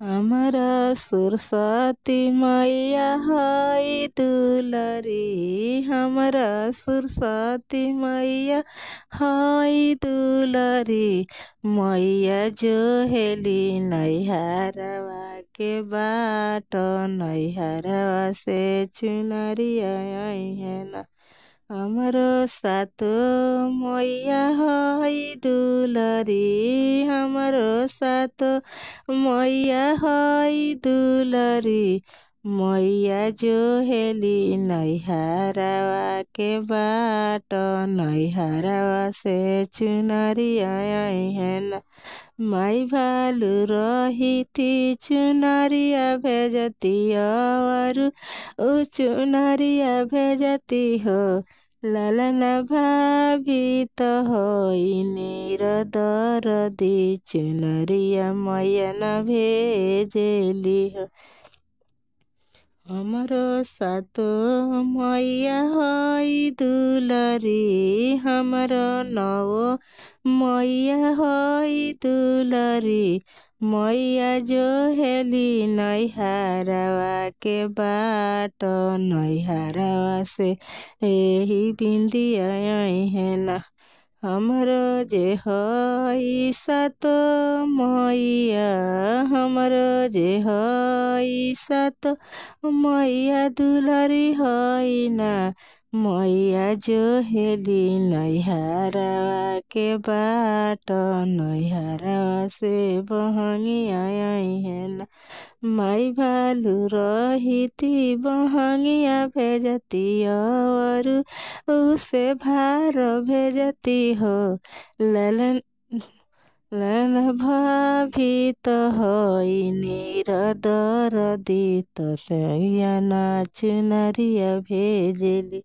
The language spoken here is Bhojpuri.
हमारा सरस्वती मैया हई दुलारी। हमारा सरस्वती मैया हई दुलारी। मैया जो हेली नैहरवा के बाट, नैहरवा से चुनरिया आई है ना। हमरो सातो मैया हई दुलारी। हमरो सातो मैया हई दुलारी। मैया जो हेली नैहरवा के बाट, नैहरवा से चुनरिया आई है ना। माई भालू रहिती चुनरिया भेजती और ऊ चुनरिया भेजती हो। लालन भाभी तो होई निरदरदी, चुनरिया मैया न भेजली हो। हमरो सातो मैया हई दुलारी। हमरो नौ मैया हई दुलारी। मैया जो हेली नैहरवा के बाट, नैहरवा से एही बिंदिया आई है ना। हमरो जे हई सातो मैया, हमरो जे हई सातो मैया दुलारी हई ना। मैया जो हेली नैहरवा के बाट, नैहरवा से बहंगिया आई है ना। माई भालू रहिती बहंगिया भेजती और उसे भार भेजती हो। ललन ललन भाभी तो होई निरदरदी, तो तैया ना चुनरिया भेजली।